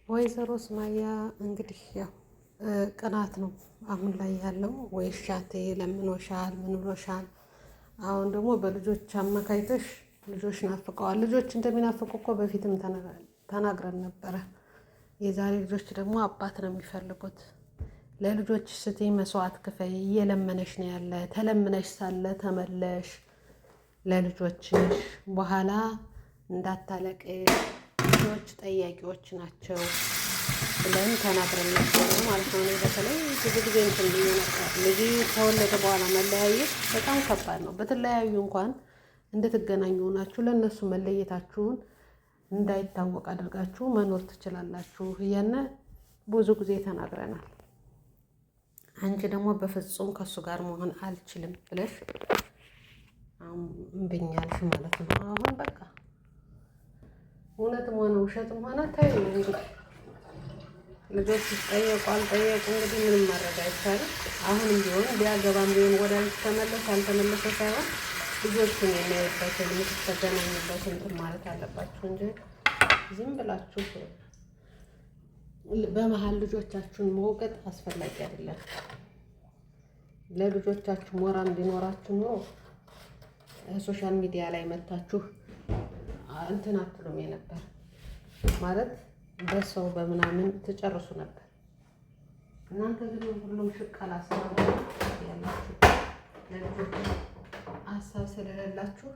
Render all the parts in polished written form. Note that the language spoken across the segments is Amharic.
ወይዘሮ ሱማያ እንግዲህ ያው ቅናት ነው አሁን ላይ ያለው። ወይ ሻቴ ለምኖሻል፣ ምን ብሎሻል? አሁን ደግሞ በልጆች አመካይተሽ ልጆች ናፍቀዋል። ልጆች እንደሚናፍቁ እኮ በፊትም ተናግረን ነበረ። የዛሬ ልጆች ደግሞ አባት ነው የሚፈልጉት። ለልጆች ስትይ መስዋዕት ክፈይ፣ እየለመነሽ ነው ያለ። ተለምነሽ ሳለ ተመለሽ ለልጆችሽ። በኋላ እንዳታለቅሽ፣ ልጆች ጠያቂዎች ናቸው ብለን ተናግረን ነበር ማለት ነው። እኔ በተለይ ብዙ ጊዜ እንትን ብዬ ነበር። ልጅ ከወለደ በኋላ መለያየት በጣም ከባድ ነው። በተለያዩ እንኳን እንድትገናኙ ናችሁ ለእነሱ መለየታችሁን እንዳይታወቅ አድርጋችሁ መኖር ትችላላችሁ እያነ ብዙ ጊዜ ተናግረናል። አንቺ ደግሞ በፍጹም ከእሱ ጋር መሆን አልችልም ብለሽ እምብኛለሽ ማለት ነው። አሁን በቃ እውነትም ሆነ ውሸትም ሆነ ታዩ እንግዲህ ልጆች ጠየቁ አልጠየቁ እንግዲህ ምንም ማድረግ አይቻልም። አሁንም ቢሆን ቢያገባም ቢሆን ወደ አንቺ ተመለሰ አልተመለሰ ሳይሆን ልጆቹን የሚያዩበትን የምትገናኙበትን እንትን ማለት አለባችሁ እንጂ ዝም ብላችሁ በመሀል ልጆቻችሁን መውቀጥ አስፈላጊ አይደለም። ለልጆቻችሁ ሞራል እንዲኖራችሁ ኖሮ ሶሻል ሚዲያ ላይ መታችሁ እንትን አትሉም የነበር ማለት በሰው በምናምን ትጨርሱ ነበር። እናንተ ግን ሁሉም ሽቀላ ያላችሁ ለልጆች ሀሳብ ስለሌላችሁ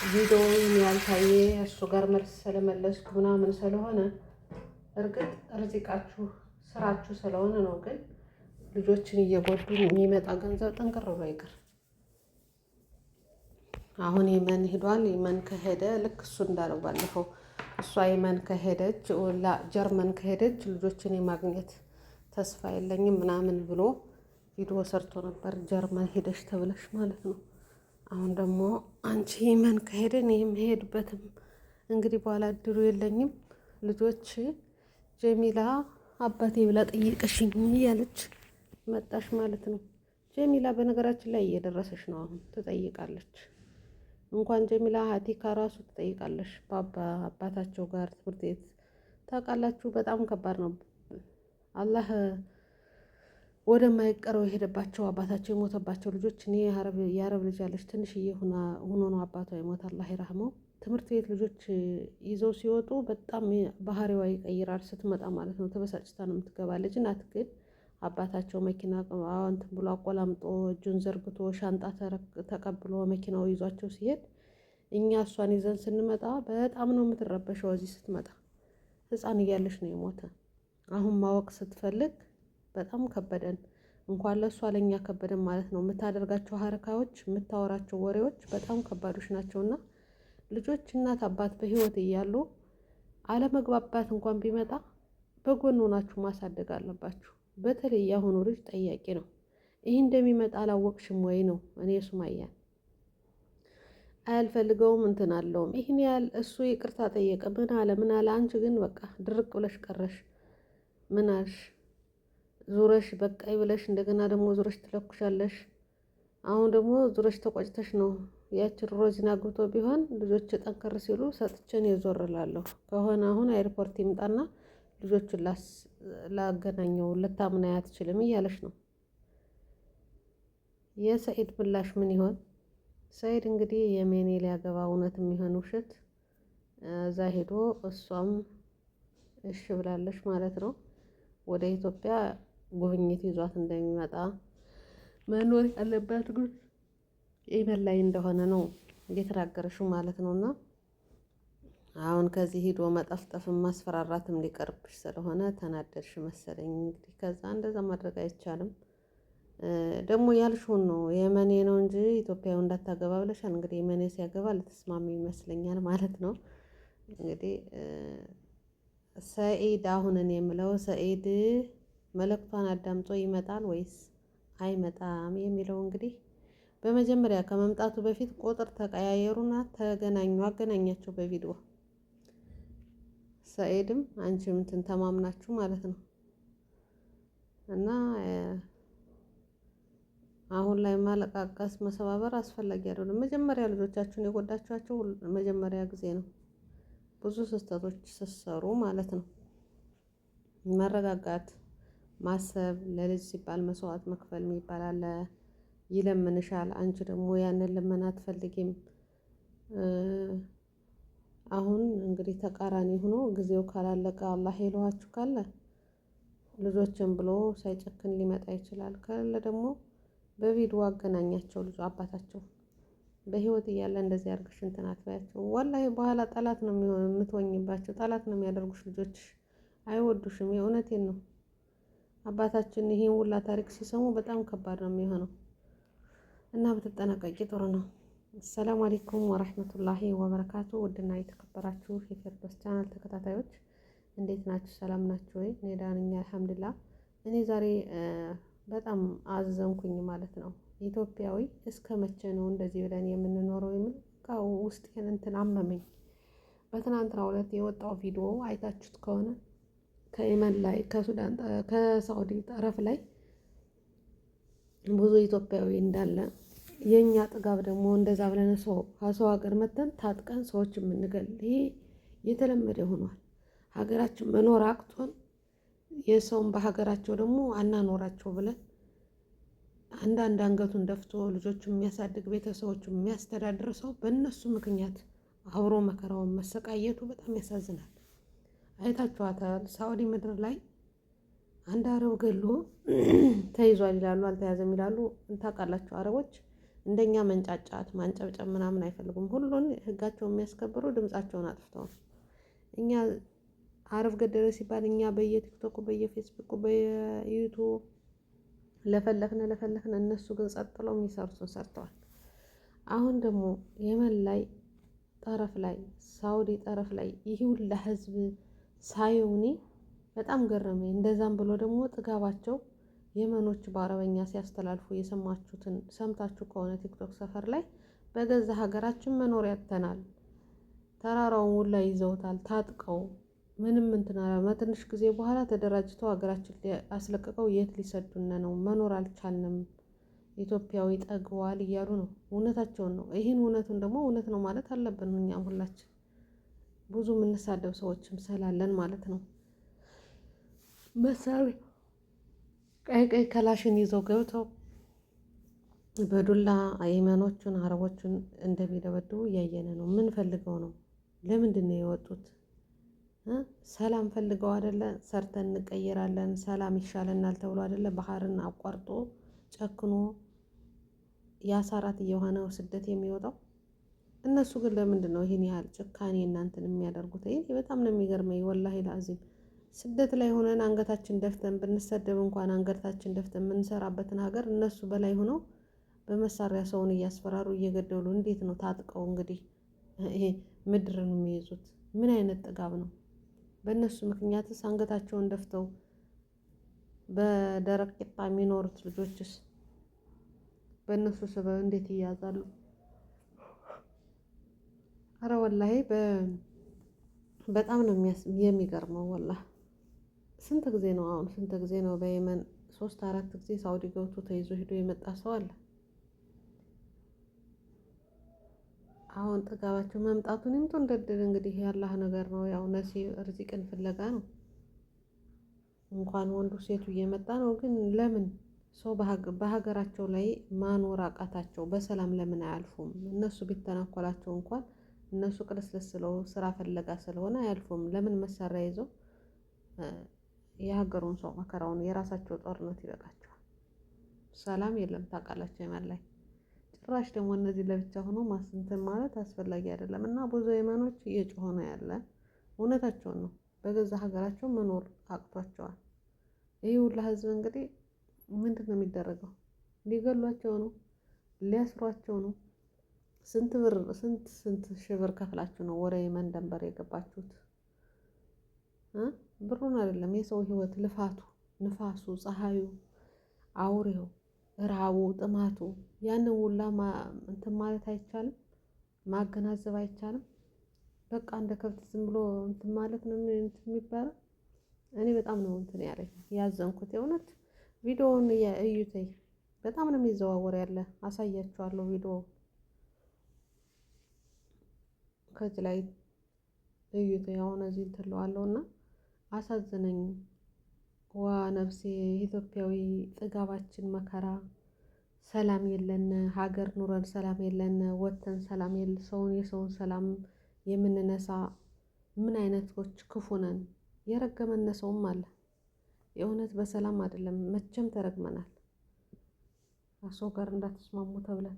ቪዲዮውን ያልታየ እሱ ጋር መልስ ስለመለስኩ ምናምን ስለሆነ እርግጥ ርዚቃችሁ ስራችሁ ስለሆነ ነው። ግን ልጆችን እየጎዱ የሚመጣ ገንዘብ ጠንቅር ብሎ አይቀር። አሁን የመን ሄዷል። የመን ከሄደ ልክ እሱ እንዳለው ባለፈው እሷ የመን ከሄደች ጀርመን ከሄደች ልጆችን የማግኘት ተስፋ የለኝም ምናምን ብሎ ቪዲዮ ሰርቶ ነበር። ጀርመን ሄደች ተብለሽ ማለት ነው። አሁን ደግሞ አንቺ የመን ከሄደን የምሄድበትም እንግዲህ በኋላ እድሉ የለኝም ልጆች ጀሚላ አባቴ ብላ ጠይቀሽኝ እያለች መጣሽ ማለት ነው። ጀሚላ በነገራችን ላይ እየደረሰች ነው። አሁን ትጠይቃለች። እንኳን ጀሚላ ሀቲካ ራሱ ትጠይቃለች። አባታቸው ጋር ትምህርት ቤት ታውቃላችሁ፣ በጣም ከባድ ነው። አላህ ወደማይቀረው የሄደባቸው አባታቸው የሞተባቸው ልጆች እኔ የአረብ ልጅ ያለች ትንሽዬ ሆኖ ነው አባቷ የሞተ አላህ ይራህመው። ትምህርት ቤት ልጆች ይዘው ሲወጡ በጣም ባህሪዋ ይቀይራል። ስትመጣ ማለት ነው ተበሳጭታ ነው የምትገባ። ልጅ ናት ግን አባታቸው መኪና እንትን ብሎ አቆላምጦ እጁን ዘርግቶ ሻንጣ ተቀብሎ መኪናው ይዟቸው ሲሄድ እኛ እሷን ይዘን ስንመጣ በጣም ነው የምትረበሸው። እዚህ ስትመጣ ሕፃን እያለች ነው የሞተ። አሁን ማወቅ ስትፈልግ በጣም ከበደን። እንኳን ለእሷ ለእኛ ከበደን ማለት ነው። የምታደርጋቸው ሀረካዎች፣ የምታወራቸው ወሬዎች በጣም ከባዶች ናቸውና ልጆች እናት አባት በህይወት እያሉ አለመግባባት እንኳን ቢመጣ በጎን ሆናችሁ ማሳደግ አለባችሁ። በተለይ ያሁኑ ልጅ ጠያቂ ነው። ይህ እንደሚመጣ አላወቅሽም ወይ ነው። እኔ ሱማያን አያልፈልገውም እንትን አለውም ይህን ያህል እሱ ይቅርታ ጠየቀ። ምን አለ አንቺ ግን በቃ ድርቅ ብለሽ ቀረሽ። ምን አልሽ? ዙረሽ በቃይ ብለሽ እንደገና ደግሞ ዙረሽ ትለኩሻለሽ። አሁን ደግሞ ዙረሽ ተቆጭተሽ ነው። ያችን ሮዚና ግብቶ ቢሆን ልጆች ጠንከር ሲሉ ሰጥቼን የዞርላለሁ ከሆነ አሁን ኤርፖርት ይምጣና ልጆቹን ላገናኘው ልታምናይ አትችልም እያለች ነው። የሰኢድ ምላሽ ምን ይሆን? ሰኢድ እንግዲህ የሜኔ ሊያገባ እውነት የሚሆን ውሸት እዛ ሄዶ እሷም እሺ ብላለች ማለት ነው። ወደ ኢትዮጵያ ጉብኝት ይዟት እንደሚመጣ መኖር ያለበት ግን ኢመን ላይ እንደሆነ ነው እየተናገረሽው ማለት ነውና አሁን ከዚህ ሂዶ መጠፍጠፍም ማስፈራራትም ሊቀርብሽ ስለሆነ ተናደድሽ መሰለኝ። እንግዲህ ከዛ እንደዛ ማድረግ አይቻልም። ደግሞ ያልሽውን ነው የመኔ ነው እንጂ ኢትዮጵያዊ እንዳታገባ ብለሻል። እንግዲህ የመኔ ሲያገባ ልትስማሚ ይመስለኛል ማለት ነው። እንግዲህ ሰኢድ አሁንን የምለው ሰኢድ መልእክቷን አዳምጦ ይመጣል ወይስ አይመጣም የሚለው እንግዲህ በመጀመሪያ ከመምጣቱ በፊት ቁጥር ተቀያየሩና ተገናኙ። አገናኛቸው በቪዲዮ ሰኢድም አንቺም እንትን ተማምናችሁ ማለት ነው። እና አሁን ላይ ማለቃቀስ መሰባበር አስፈላጊ አይደለም። መጀመሪያ ልጆቻችሁን የጎዳችኋቸው መጀመሪያ ጊዜ ነው። ብዙ ስህተቶች ስትሰሩ ማለት ነው። መረጋጋት፣ ማሰብ፣ ለልጅ ሲባል መስዋዕት መክፈል የሚባል አለ። ይለምንሻል፣ አንቺ ደግሞ ያንን ልመና አትፈልጊም። አሁን እንግዲህ ተቃራኒ ሆኖ ጊዜው ካላለቀ አላህ ይለዋችሁ ካለ ልጆችን ብሎ ሳይጨክን ሊመጣ ይችላል። ከሌለ ደግሞ በቪዲዮ አገናኛቸው ልጅ አባታቸው በህይወት እያለ እንደዚህ አድርግሽ እንትን አትበያቸው። ወላሂ በኋላ ጠላት ነው የምትሆኝባቸው፣ ጠላት ነው የሚያደርጉሽ ልጆችሽ። አይወዱሽም። የእውነቴን ነው። አባታችን ይሄን ሁላ ታሪክ ሲሰሙ በጣም ከባድ ነው የሚሆነው እና ብትጠነቀቂ ጥሩ ነው። አሰላሙ አለይኩም ወረህመቱላሂ ወበረካቱ። ውድና የተከበራችሁ የፊርዶስ ቻናል ተከታታዮች እንዴት ናችሁ? ሰላም ናችሁ ወይ? እኔ ደህና ነኝ አልሐምዱሊላህ። እኔ ዛሬ በጣም አዘንኩኝ ማለት ነው። ኢትዮጵያዊ እስከ መቼ ነው እንደዚህ ብለን የምንኖረው? የሚል ውስጤን እንትን አመመኝ። በትናንትናው ዕለት የወጣው ቪዲዮ አይታችሁት ከሆነ ከየመን ላይ ከሱዳን ከሳውዲ ጠረፍ ላይ ብዙ ኢትዮጵያዊ እንዳለ የኛ ጥጋብ ደግሞ እንደዛ ብለን ከሰው ሀገር መተን ታጥቀን ሰዎች የምንገል ይሄ የተለመደ ሆኗል። ሀገራችን መኖር አቅቶን የሰውን በሀገራቸው ደግሞ አናኖራቸው ብለን አንዳንድ አንገቱን ደፍቶ ልጆቹን የሚያሳድግ ቤተሰቦቹን የሚያስተዳድር ሰው በእነሱ ምክንያት አብሮ መከራውን መሰቃየቱ በጣም ያሳዝናል። አይታችኋታል። ሳኡዲ ምድር ላይ አንድ አረብ ገሎ ተይዟል ይላሉ፣ አልተያዘም ይላሉ። ታውቃላችሁ አረቦች እንደኛ መንጫጫት ማንጨብጨብ ምናምን አይፈልጉም። ሁሉን ህጋቸውን የሚያስከብሩ ድምጻቸውን አጥፍተው ነው። እኛ አረብ ገደለ ሲባል እኛ በየቲክቶኩ በየፌስቡኩ በዩቱብ ለፈለፍን፣ እነሱ ግን ጸጥለው የሚሰሩትን ሰርተዋል። አሁን ደግሞ የመን ላይ ጠረፍ ላይ ሳውዲ ጠረፍ ላይ ይህ ሁላ ህዝብ ሳይውኒ በጣም ገረመኝ። እንደዛም ብሎ ደግሞ ጥጋባቸው የመኖች በአረበኛ ሲያስተላልፉ የሰማችሁትን ሰምታችሁ ከሆነ ቲክቶክ ሰፈር ላይ በገዛ ሀገራችን መኖሪያ ያተናል፣ ተራራውን ሁላ ይዘውታል ታጥቀው ምንም እንትና በትንሽ ጊዜ በኋላ ተደራጅተው ሀገራችን አስለቅቀው የት ሊሰዱን ነው? መኖር አልቻልንም፣ ኢትዮጵያዊ ጠግቧል እያሉ ነው። እውነታቸውን ነው። ይህን እውነቱን ደግሞ እውነት ነው ማለት አለብን። እኛም ሁላችን ብዙ የምንሳደብ ሰዎችም ስላለን ማለት ነው። መሳሪያ ቀይ ከላሽን ይዘው ገብተው በዱላ የመኖቹን አረቦቹን እንደሚደበድቡ እያየነ ነው። ምን ፈልገው ነው? ለምንድን ነው የወጡት? ሰላም ፈልገው አይደለ? ሰርተን እንቀየራለን ሰላም ይሻለናል ተብሎ አይደለ? ባህርን አቋርጦ ጨክኖ የአሳራት እየሆነው ስደት የሚወጣው። እነሱ ግን ለምንድን ነው ይሄን ያህል ጭካኔ እናንተን የሚያደርጉት? ይሄ በጣም ነው የሚገርመኝ ወላሂ ላዚም። ስደት ላይ ሆነን አንገታችን ደፍተን ብንሰደብ እንኳን አንገታችን ደፍተን የምንሰራበትን ሀገር እነሱ በላይ ሆነው በመሳሪያ ሰውን እያስፈራሩ እየገደሉ እንዴት ነው ታጥቀው እንግዲህ ይሄ ምድርን የሚይዙት? ምን አይነት ጥጋብ ነው? በእነሱ ምክንያትስ አንገታቸውን ደፍተው በደረቅ ቂጣ የሚኖሩት ልጆችስ በእነሱ ሰበብ እንዴት ይያዛሉ? አረ ወላሂ በጣም ነው የሚገርመው ወላሂ። ስንት ጊዜ ነው በየመን 3-4 ጊዜ ሳውዲ ገብቶ ተይዞ ሄዶ የመጣ ሰው አለ። አሁን ጥጋባቸው መምጣቱን ይምጡ እንደድል እንግዲህ ያላህ ነገር ነው። ያው ነሲ ርዚቅን ፍለጋ ነው። እንኳን ወንዱ ሴቱ እየመጣ ነው። ግን ለምን ሰው በሀገራቸው ላይ ማኖር አቃታቸው? በሰላም ለምን አያልፉም? እነሱ ቢተናኮላቸው እንኳን እነሱ ቅልስልስ ስለው ስራ ፈለጋ ስለሆነ አያልፉም። ለምን መሳሪያ ይዘው የሀገሩን ሰው መከራውን የራሳቸው ጦርነት ይበቃቸዋል። ሰላም የለም ታውቃላችሁ የመን ላይ። ጭራሽ ደግሞ እነዚህ ለብቻ ሆኖ ማስንትን ማለት አስፈላጊ አይደለም። እና ብዙ የመኖች እየጮሁ ነው ያለ። እውነታቸውን ነው። በገዛ ሀገራቸው መኖር አቅቷቸዋል። ይህ ሁላ ህዝብ እንግዲህ ምንድን ነው የሚደረገው? ሊገሏቸው ነው፣ ሊያስሯቸው ነው። ስንት ሺህ ብር ከፍላችሁ ነው ወደ የመን ደንበር የገባችሁት? ብሩን አይደለም የሰው ህይወት፣ ልፋቱ፣ ንፋሱ፣ ፀሐዩ፣ አውሬው፣ ራቡ፣ ጥማቱ ያንን ሁላ እንትን ማለት አይቻልም? ማገናዘብ አይቻልም? በቃ እንደ ከብት ዝም ብሎ እንትን ማለት ነው የሚባለው። እኔ በጣም ነው እንትን ያለኝ ያዘንኩት። የእውነት ቪዲዮውን እዩተይ፣ በጣም ነው የሚዘዋወር ያለ። አሳያችኋለሁ ቪዲዮ ከዚህ ላይ እዩተይ። አሁን እዚህ ትለዋለሁ እና አሳዘነኝ። ዋ ነፍሴ ኢትዮጵያዊ ጥጋባችን መከራ ሰላም የለን ሀገር ኑረን ሰላም የለን ወጥተን ሰላም የለ ሰውን የሰውን ሰላም የምንነሳ ምን አይነቶች ክፉ ነን። የረገመን ሰውም አለ። የእውነት በሰላም አይደለም መቼም ተረግመናል። ከሰው ጋር እንዳትስማሙ ተብለን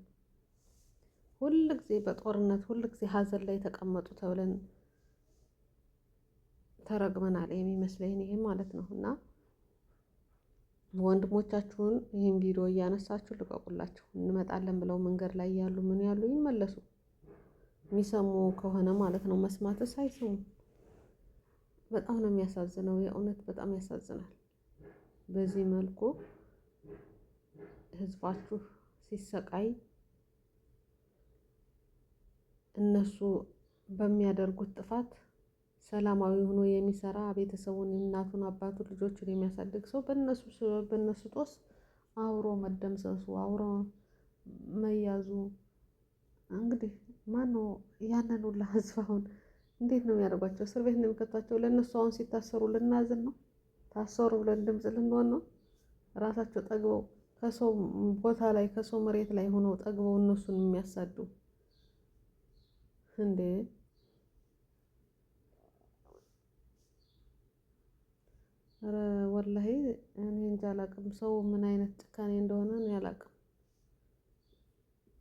ሁል ጊዜ በጦርነት ሁል ጊዜ ሀዘን ላይ ተቀመጡ ተብለን ተረግመናል የሚመስለኝ ይሄ ማለት ነው። እና ወንድሞቻችሁን ይህን ቪዲዮ እያነሳችሁ ልቀቁላችሁ። እንመጣለን ብለው መንገድ ላይ ያሉ ምን ያሉ ይመለሱ። የሚሰሙ ከሆነ ማለት ነው። መስማትስ አይሰሙም። በጣም ነው የሚያሳዝነው። የእውነት በጣም ያሳዝናል። በዚህ መልኩ ህዝባችሁ ሲሰቃይ እነሱ በሚያደርጉት ጥፋት ሰላማዊ ሆኖ የሚሰራ ቤተሰቡን እናቱን አባቱን ልጆቹን የሚያሳድግ ሰው በእነሱ ጦስ አብሮ መደምሰሱ አብሮ መያዙ እንግዲህ ማነው ያንን ሁላ ህዝብ አሁን እንዴት ነው የሚያደርጓቸው? እስር ቤት ነው የሚከቷቸው? ለእነሱ አሁን ሲታሰሩ ልናዝን ነው? ታሰሩ ብለን ድምፅ ልንሆን ነው? ራሳቸው ጠግበው ከሰው ቦታ ላይ ከሰው መሬት ላይ ሆነው ጠግበው እነሱን የሚያሳዱ እንዴ! ኧረ ወላሂ እኔ እንጃ አላቅም። ሰው ምን አይነት ጭካኔ እንደሆነ እኔ አላቅም።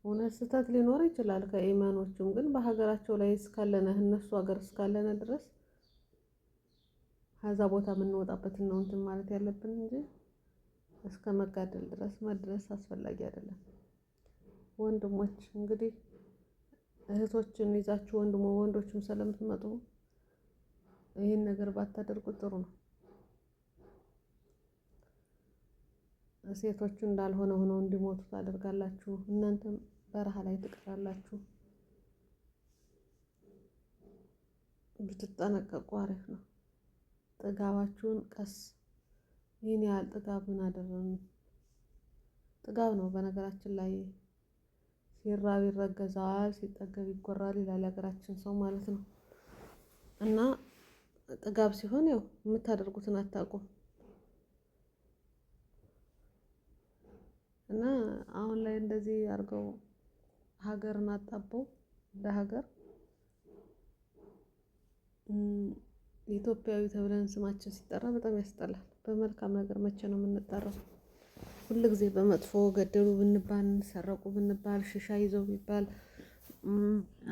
እውነት ስህተት ሊኖር ይችላል ከኢማኖቹም፣ ግን በሀገራቸው ላይ እስካለነ እነሱ ሀገር እስካለነ ድረስ ከዛ ቦታ የምንወጣበትን ነው እንትን ማለት ያለብን እንጂ እስከ መጋደል ድረስ መድረስ አስፈላጊ አይደለም። ወንድሞች እንግዲህ እህቶችን ይዛችሁ ወንዶችም ስለምትመጡ ይህን ነገር ባታደርጉ ጥሩ ነው። ሴቶቹ እንዳልሆነ ሆነው እንዲሞቱ ታደርጋላችሁ። እናንተም በረሃ ላይ ትቀራላችሁ። ብትጠነቀቁ አሪፍ ነው። ጥጋባችሁን ቀስ ይህን ያህል ጥጋብ ምን አደረን? ጥጋብ ነው በነገራችን ላይ ሲራብ ይረገዛል፣ ሲጠገብ ይጎራል ይላል የሀገራችን ሰው ማለት ነው። እና ጥጋብ ሲሆን ያው የምታደርጉትን አታውቁም። እና አሁን ላይ እንደዚህ አድርገው ሀገርን አጣበው እንደ ሀገር ኢትዮጵያዊ ተብለን ስማችን ሲጠራ በጣም ያስጠላል። በመልካም ነገር መቼ ነው የምንጠራው? ሁል ጊዜ በመጥፎ ገደሉ ብንባል ሰረቁ ብንባል ሽሻ ይዘው ቢባል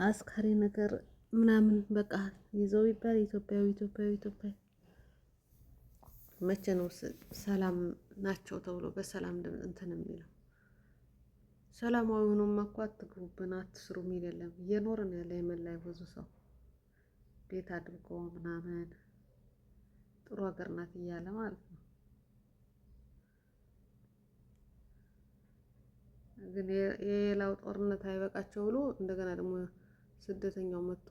አስካሪ ነገር ምናምን በቃ ይዘው ቢባል ኢትዮጵያዊ መቼ ነው ሰላም ናቸው ተብሎ በሰላም እንትን የሚለው? ሰላማዊ ሆኖማ እኮ አትግቡብን አትስሩ የሚል የለም። እየኖርን ያለ የመላይ ብዙ ሰው ቤት አድርጎ ምናምን ጥሩ ሀገር ናት እያለ ማለት ነው። ግን የሌላው ጦርነት አይበቃቸው ብሎ እንደገና ደግሞ ስደተኛው መጥቶ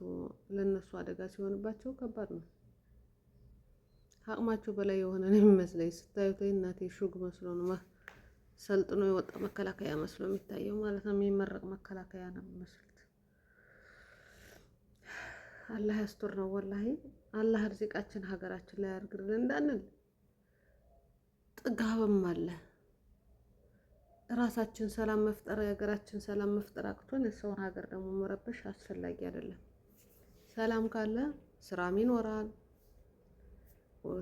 ለነሱ አደጋ ሲሆንባቸው ከባድ ነው። አቅማቸው በላይ የሆነ ነው የሚመስለኝ ስታዩት። እናቴ ሹግ መስሎ ነው ሰልጥኖ የወጣ መከላከያ መስሎ የሚታየው ማለት ነው። የሚመረቅ መከላከያ ነው የሚመስሉት። አላህ ያስቶር ነው ወላሂ። አላህ ርዚቃችን ሀገራችን ላይ ያድርግልን እንዳንል ጥጋብም አለ። ራሳችን ሰላም መፍጠር የሀገራችን ሰላም መፍጠር አቅቶን የሰውን ሀገር ደግሞ መረበሽ አስፈላጊ አይደለም። ሰላም ካለ ስራም ይኖራል፣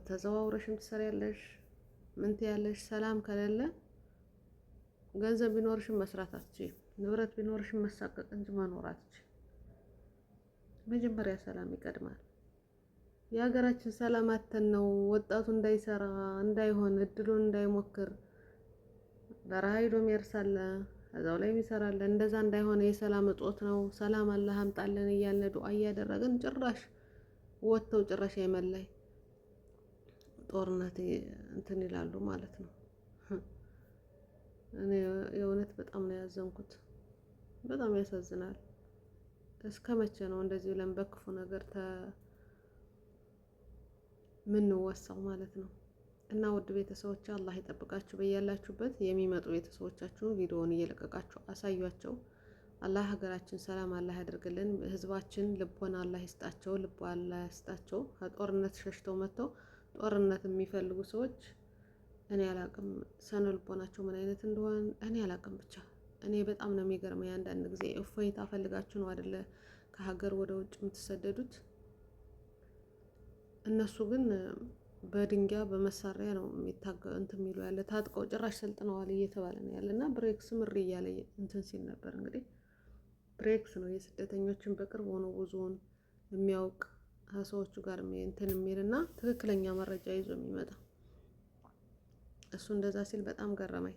ተዘዋውረሽም ትሰሪያለሽ፣ ምን ትያለሽ። ሰላም ከሌለ ገንዘብ ቢኖርሽም መስራት አትችይም፣ ንብረት ቢኖርሽም መሳቀቅ እንጂ መኖር አትችይም። መጀመሪያ ሰላም ይቀድማል። የሀገራችን ሰላም አተን ነው ወጣቱ እንዳይሰራ እንዳይሆን እድሉን እንዳይሞክር በረሃ ሄዶ የሚያርሳለ እዛው ላይ የሚሰራለ እንደዛ እንዳይሆን የሰላም እጦት ነው። ሰላም አላህ አምጣልን እያልን ዱአ እያደረግን ጭራሽ ወጥተው ጭራሽ የመላይ ጦርነት እንትን ይላሉ ማለት ነው። እኔ የእውነት በጣም ነው ያዘንኩት። በጣም ያሳዝናል። እስከ መቼ ነው እንደዚህ ብለን በክፉ ነገር ምንወሳው ማለት ነው? እና ውድ ቤተሰቦች አላህ ይጠብቃችሁ በያላችሁበት። የሚመጡ ቤተሰቦቻችሁን ቪዲዮውን እየለቀቃችሁ አሳዩአቸው። አላህ ሀገራችን ሰላም አላህ ያደርግልን። ህዝባችን ልቦና አላህ ይስጣቸው፣ ልቦና አላህ ይስጣቸው። ከጦርነት ሸሽተው መጥተው ጦርነት የሚፈልጉ ሰዎች እኔ አላቅም ስነ ልቦናቸው ምን አይነት እንደሆነ እኔ አላቅም። ብቻ እኔ በጣም ነው የሚገርመኝ አንዳንድ ጊዜ እፎይታ ፈልጋችሁ ነው አይደለ ከሀገር ወደ ውጭ የምትሰደዱት? እነሱ ግን በድንጋይ በመሳሪያ ነው እንትን የሚሉ ያለ ታጥቀው ጭራሽ ሰልጥነዋል እየተባለ ነው ያለ እና ብሬክስ ምሪ እያለ እንትን ሲል ነበር። እንግዲህ ብሬክስ ነው የስደተኞችን በቅርብ ሆኖ ብዙውን የሚያውቅ ከሰዎቹ ጋር እንትን የሚል እና ትክክለኛ መረጃ ይዞ የሚመጣ እሱ እንደዛ ሲል በጣም ገረመኝ።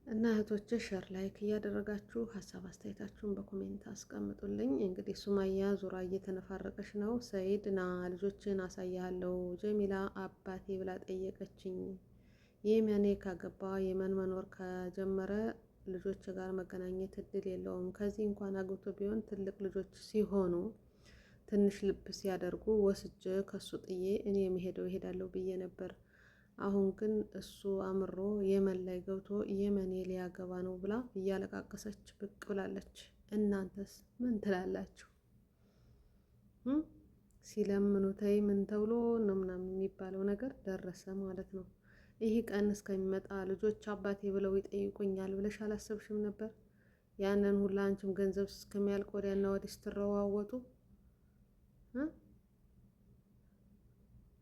እና እህቶቼ ሸር ላይክ እያደረጋችሁ ሀሳብ አስተያየታችሁን በኮሜንት አስቀምጡልኝ። እንግዲህ ሱማያ ዙራ እየተነፋረቀች ነው። ሰይድ ና ልጆችን አሳያለሁ ጀሚላ አባቴ ብላ ጠየቀችኝ። የመኔ ካገባ የመን መኖር ከጀመረ ልጆች ጋር መገናኘት እድል የለውም። ከዚህ እንኳን አግብቶ ቢሆን ትልቅ ልጆች ሲሆኑ ትንሽ ልብ ሲያደርጉ ወስጄ ከሱ ጥዬ እኔ የምሄደው እሄዳለሁ ብዬ ነበር። አሁን ግን እሱ አምሮ የመን ላይ ገብቶ የመኔ ሊያገባ ነው ብላ እያለቃቀሰች ብቅ ብላለች። እናንተስ ምን ትላላችሁ? ሲለምኑ ተይ ምን ተብሎ ነው ምናምን የሚባለው ነገር ደረሰ ማለት ነው። ይህ ቀን እስከሚመጣ ልጆች አባቴ ብለው ይጠይቁኛል ብለሽ አላሰብሽም ነበር? ያንን ሁላ አንቺም ገንዘብ እስከሚያልቅ ወዲያና ወዲህ ስትረዋወጡ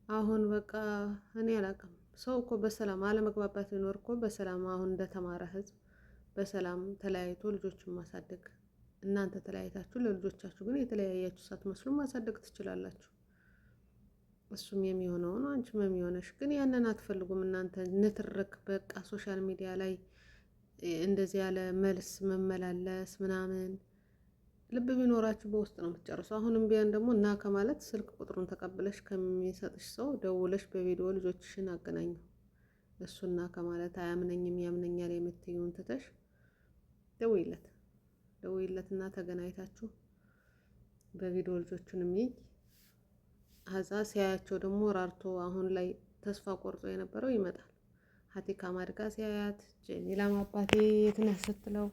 አሁን በቃ እኔ አላውቅም። ሰው እኮ በሰላም አለመግባባት ቢኖር እኮ በሰላም አሁን እንደተማረ ህዝብ በሰላም ተለያይቶ ልጆችን ማሳደግ። እናንተ ተለያይታችሁ ለልጆቻችሁ ግን የተለያያችሁ ሳትመስሉ ማሳደግ ትችላላችሁ። እሱም የሚሆነው ነው፣ አንቺም የሚሆነሽ ግን ያንን አትፈልጉም እናንተ። ንትርክ በቃ ሶሻል ሚዲያ ላይ እንደዚህ ያለ መልስ መመላለስ ምናምን። ልብ ቢኖራችሁ በውስጥ ነው የምትጨርሱ። አሁንም ቢያን ደግሞ እና ከማለት ስልክ ቁጥሩን ተቀብለሽ ከሚሰጥሽ ሰው ደውለሽ በቪዲዮ ልጆችሽን አገናኙ። እሱና ከማለት አያምነኝም ያምነኛል የምትይውን ትተሽ ደውይለትና ተገናኝታችሁ በቪዲዮ ልጆቹን የሚይ አዛ ሲያያቸው ደግሞ ራርቶ አሁን ላይ ተስፋ ቆርጦ የነበረው ይመጣል። ሀቲካ ማድጋ ሲያያት ጀሚላም አባቴ የት ነህ ስትለው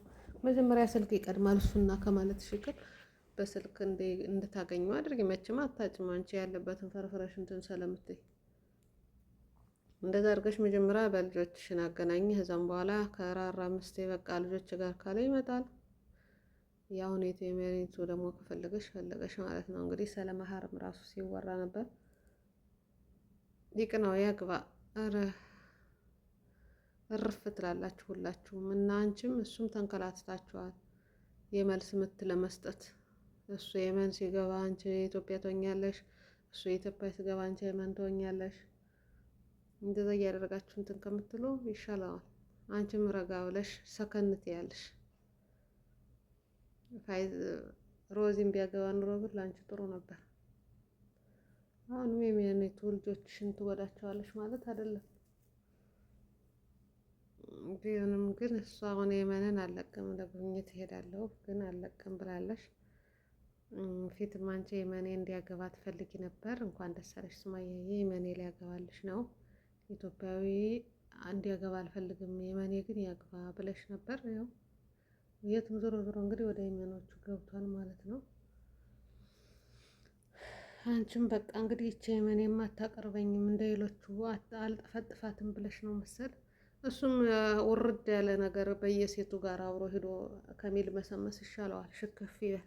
መጀመሪያ ስልክ ይቀድማል። እሱና ከማለት ሽቅር በስልክ እንድታገኙ አድርጊ። መቼም አታጭም አንቺ ያለበትን ፈርፍረሽ እንትን ስለምትይ እንደዛ አድርገሽ መጀመሪያ በልጆችሽን አገናኝ። ከዛም በኋላ ከራራ ምስቴ በቃ ልጆች ጋር ካለ ይመጣል። ያው ሁኔታ የመሬቱ ደግሞ ከፈለገሽ ማለት ነው። እንግዲህ ስለ መሀርም ራሱ ሲወራ ነበር። ይቅናው ያግባ። ኧረ እርፍ ትላላችሁ ሁላችሁም እና አንቺም እሱም ተንከላትታችኋል የመልስ ምት ለመስጠት። እሱ የመን ሲገባ አንቺ የኢትዮጵያ ትሆኛለሽ፣ እሱ የኢትዮጵያ ሲገባ አንቺ የመን ትሆኛለሽ። እንደዛ እያደረጋችሁ እንትን ከምትሉ ይሻላል። አንቺም ረጋ ብለሽ ሰከንት ያለሽ ሮዚን ቢያገባ ኑሮ ብር ለአንቺ ጥሩ ነበር። አሁንም የሚያኔቱ ልጆችሽን ትወዳቸዋለሽ ማለት አይደለም። ቢሆንም ግን እሷ አሁን የመንን አለቅም ለጉብኝት እሄዳለሁ ግን አለቅም ብላለሽ። ፊትም አንቺ የመኔ እንዲያገባ ትፈልጊ ነበር። እንኳን ደስ አለሽ ሱማያዬ፣ የመኔ ሊያገባልሽ ነው። ኢትዮጵያዊ እንዲያገባ አልፈልግም የመኔ ግን ያግባ ብለሽ ነበር። ያው የትም ዞሮ ዞሮ እንግዲህ ወደ የመኖቹ ገብቷል ማለት ነው። አንቺም በቃ እንግዲህ ይቺ የመኔ አታቀርበኝም እንደ ሌሎቹ አልጠፈጥፋትም ብለሽ ነው መሰል። እሱም ውርድ ያለ ነገር በየሴቱ ጋር አብሮ ሄዶ ከሚል መሰመስ ይሻለዋል። ሽክፍ ይበል።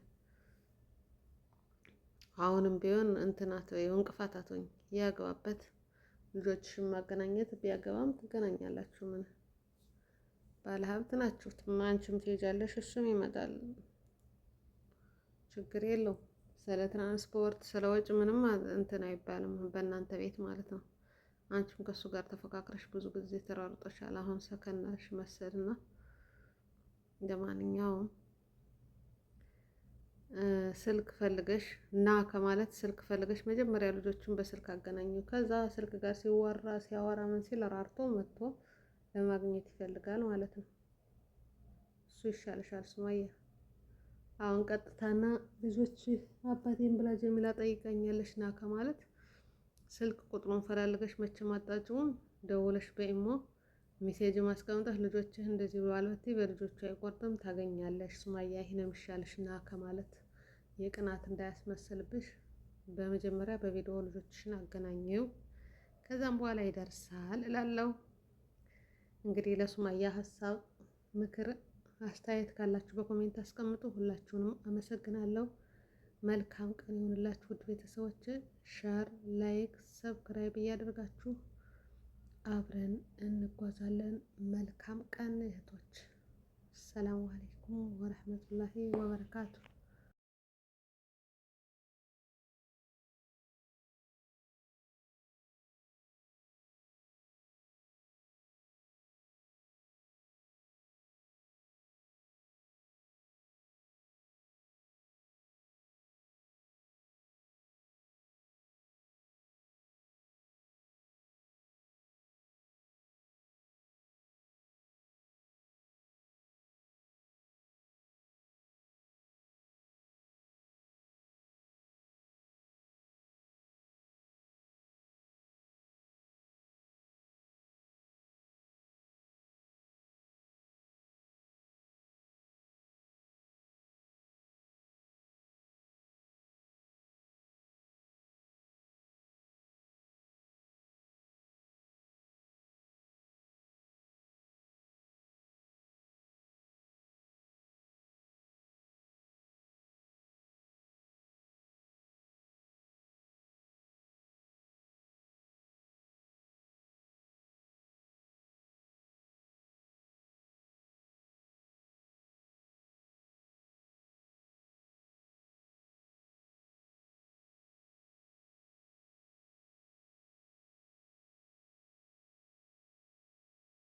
አሁንም ቢሆን እንትናት እንቅፋት አትሆኝ፣ ያግባበት። ልጆችሽን ማገናኘት ቢያገባም ትገናኛላችሁ። ምን ባለሀብት ናችሁ። አንቺም ትሄጃለሽ እሱም ይመጣል። ችግር የለው። ስለ ትራንስፖርት ስለ ወጭ ምንም እንትን አይባልም በእናንተ ቤት ማለት ነው። አንቺም ከሱ ጋር ተፈካክረሽ ብዙ ጊዜ ተራርጦሻል። አሁን ሰከናሽ መሰልና እንደማንኛውም ስልክ ፈልገሽ እና ከማለት ስልክ ፈልገሽ መጀመሪያ ልጆቹን በስልክ አገናኙ። ከዛ ስልክ ጋር ሲያወራ ምን ሲል ራርቶ መጥቶ ለማግኘት ይፈልጋል ማለት ነው። እሱ ይሻልሻል ሱማያ። አሁን ቀጥታና ልጆች አባቴን ብላ ጀሚላ ጠይቃኛለሽ ና ከማለት ስልክ ቁጥሩን ፈላልገሽ መቼም አጣጭውን ደውለሽ በኢሞ ሜሴጅ ማስቀምጠሽ ልጆችህ እንደዚህ ብሏል ብትይ በልጆቹ አይቆርጥም ታገኛለሽ ሱማያ። ይሄ ነው የሚሻልሽ ና ከማለት የቅናት እንዳያስመስልብሽ። በመጀመሪያ በቪዲዮ ልጆችሽን አገናኘው። ከዛም በኋላ ይደርሳል እላለሁ። እንግዲህ ለሱማያ ሀሳብ፣ ምክር፣ አስተያየት ካላችሁ በኮሜንት አስቀምጡ። ሁላችሁንም አመሰግናለሁ። መልካም ቀን ይሁንላችሁ ውድ ቤተሰቦች። ሸር፣ ላይክ፣ ሰብስክራይብ እያደረጋችሁ አብረን እንጓዛለን። መልካም ቀን እህቶች። ሰላም አለይኩም ወረህመቱላሂ ወበረካቱ።